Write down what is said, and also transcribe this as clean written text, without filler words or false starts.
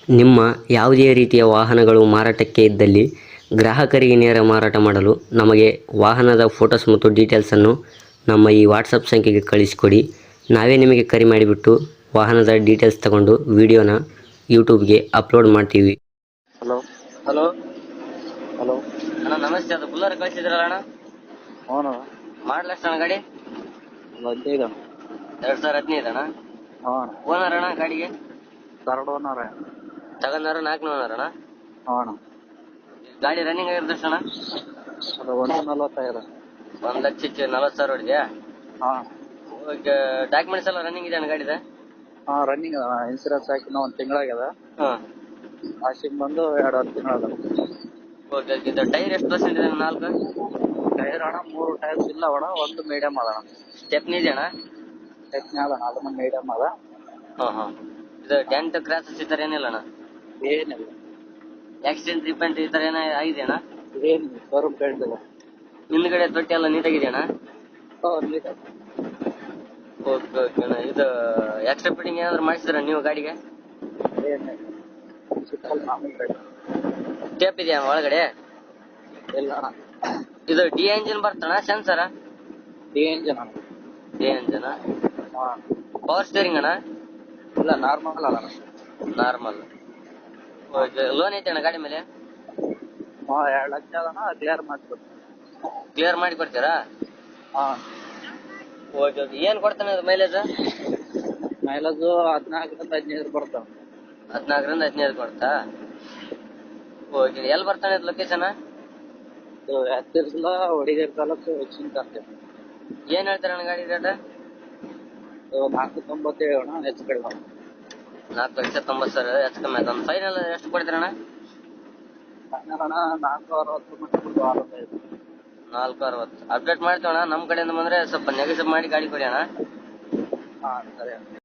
ನಿಮ್ಮ ಯಾವುದೇ ರೀತಿಯ ವಾಹನಗಳು ಮಾರಾಟಕ್ಕೆ ಇದ್ದಲ್ಲಿ ಗ್ರಾಹಕರಿಗೆ ನೇರ ಮಾರಾಟ ಮಾಡಲು ನಮಗೆ ವಾಹನದ ಫೋಟೋಸ್ ಮತ್ತು ಡೀಟೇಲ್ಸನ್ನು ನಮ್ಮ ಈ ವಾಟ್ಸಪ್ ಸಂಖ್ಯೆಗೆ ಕಳಿಸಿಕೊಡಿ. ನಾವೇ ನಿಮಗೆ ಕರೆ ಮಾಡಿಬಿಟ್ಟು ವಾಹನದ ಡೀಟೇಲ್ಸ್ ತಗೊಂಡು ವಿಡಿಯೋನ ಯೂಟ್ಯೂಬ್ಗೆ ಅಪ್ಲೋಡ್ ಮಾಡ್ತೀವಿ. ಹಲೋ ಹಲೋ ಹಲೋ ಅಣ್ಣ ನಮಸ್ತೆ. ಅದು ಬುಲ್ಲರ್ ಕಳಿಸಿದ್ರಲ್ಲ ಅಣ್ಣ, ಹ್ಞೂ ಮಾಡಲ್ ಎಷ್ಟು ಅಣ್ಣ ಗಾಡಿ? 15 2015 ಅಣ್ಣ. ಹಾಂ ಓನರ್ ಅಣ್ಣ ಗಾಡಿಗೆ? Third owner. ತಗೊಂಡಾರ 4ನೇ ಓನರ್ ಅಣ್ಣ. ಹಾಂ ಗಾಡಿ ರನ್ನಿಂಗ್ ಆಗಿರೋದು ಅಣ್ಣ? ಅದು 145. 1,40,000 ಹೊಡಿದ್ಯಾ? ಹಾಂ ಓಕೆ. ಡಾಕ್ಯುಮೆಂಟ್ಸ್ ಎಲ್ಲ ರನ್ನಿಂಗ್ ಇದೆ ಅಣ್ಣ ಗಾಡಿದ? ಹಾಂ ರನ್ನಿಂಗ್ ಅದ. ಇನ್ಸೂರೆನ್ಸ್ ಹಾಕಿನ 1 ತಿಂಗಳಾಗ್ಯದ. ಹಾಂ. ವಾಷಿಂಗ್ ಬಂದು 2 ತಿಂಗಳದ. ಓಕೆ. ಇದು ಟೈರ್ ಎಷ್ಟು ಪರ್ಸೆಂಟ್ ಇದೆ? 4 ಟೈರ್ ಅಣ್ಣ 3 ಟೈರ್ಸ್ ಇಲ್ಲ ಅಣ್ಣ, ಒಂದು ಮೀಡಿಯಮ್ ಅದ ಅಣ್ಣ. ಸ್ಟೆಪ್ನಿ ಇದೆ ಅಣ್ಣ? ಟೆಕ್ನಿ ಅದ, ಅದನ್ನ ಮೀಡಿಯಮ್ ಅದ. ಹಾಂ. ಇದು ಡೆಂಟ್ ಕ್ರಾಸಸ್ ಈ ಥರ ಏನಿಲ್ಲ ಅಣ್ಣ? ಏನಿಲ್ಲ. ಆಕ್ಸಿಡೆಂಟ್ ರಿಪೇಂಟ್ ಈ ಥರ ಏನೋ ಆಗಿದೆ ಅಣ್ಣ? ಏನಿಲ್ಲ, ಶೋರೂಮ್ ಪೇಂಟ್ ಇದೆ. ಹಿಂದ್ಗಡೆ ತೊಟ್ಟಿ ಎಲ್ಲ ನೀಟಾಗಿದೆ ಅಣ್ಣ? ನೀಟ್ ಅದ. ಓಕೆ ಅಣ್ಣ. ಇದು ಎಕ್ಸ್ಟ್ರಾ ಫಿಟ್ಟಿಂಗ್ ಏನಾದ್ರು ಮಾಡಿಸಿದ್ರ ನೀವು ಗಾಡಿಗೆ? ಏನಿಲ್ಲ, ಸಿಂಪಲ್ ಮಾಮೂಲಿ ಪೇಂಟ್. ಟೇಪ್ ಇದೆಯಾ ಒಳಗಡೆ? ಇಲ್ಲ ಅಣ್ಣ. ಇದು ಡಿ ಎಂಜಿನ್ ಬರ್ತಣ್ಣ ಸೆನ್ಸರ? ಡಿ ಎಂಜಿನ್ ಅಣ್ಣ. D engine. ಹಾಂ. ಪವರ್ ಸ್ಟೇರಿಂಗ್ ಅಣ್ಣ? ಇಲ್ಲ, ನಾರ್ಮಲ್ ಅದ ಅಣ್ಣ. ನಾರ್ಮಲ್. ಓಕೆ. ಲೋನ್ ಐತೆ ಅಣ್ಣ ಗಾಡಿ ಮೇಲೆ? ಹಾಂ 2 ಲಕ್ಷ ಅದಣ್ಣ, ಕ್ಲಿಯರ್ ಮಾಡಿಸ್ಬೇಕು. ಕ್ಲಿಯರ್ ಮಾಡಿ ಕೊಡ್ತೀರಾ? ಹಾಂ. ಓಕೆ. ಏನು ಕೊಡ್ತಾನೆ ಅದು ಮೈಲೇಜ್? ಮೈಲೇಜು 14ರಿಂದ 15 ಬರ್ತಾವ. 14ರಿಂದ 15 ಕೊಡ್ತಾ? ಓಕೆ. ಎಲ್ಲಿ ಬರ್ತಾನೆ ಅದು ಲೊಕೇಶನ್? ಇದು ಯಾದಗಿರಿ ಹೊಡಿಗೇರಿ ತಾಲೂಕು ಹೆಚ್ಚಿನ ಅಂತ. ಏನು ಹೇಳ್ತಾರೆ ಅಣ್ಣ ಗಾಡಿ ರೇಟ್? 497 ಅಣ್ಣ, ಹೆಚ್ಚು ಕಡಿಮೆ. 4,90,000 ಹೆಚ್ಚು ಕಮ್ಮಿ ಆಯ್ತು. ಫೈನಲ್ ಎಷ್ಟು ಕೊಡ್ತೀರಣ್ಣ? ಅಣ್ಣ 460 ಮಟ್ಟ 65. 460 ಅಪ್ಡೇಟ್ ಮಾಡ್ತೀವಣ್ಣ. ನಮ್ಮ ಕಡೆಯಿಂದ ಬಂದರೆ ಸ್ವಲ್ಪ ನೆಗೆಟಿವ್ ಮಾಡಿ ಗಾಡಿ ಕೊಡಿ ಅಣ್ಣ. ಹಾಂ ಸರಿ ಅಣ್ಣ.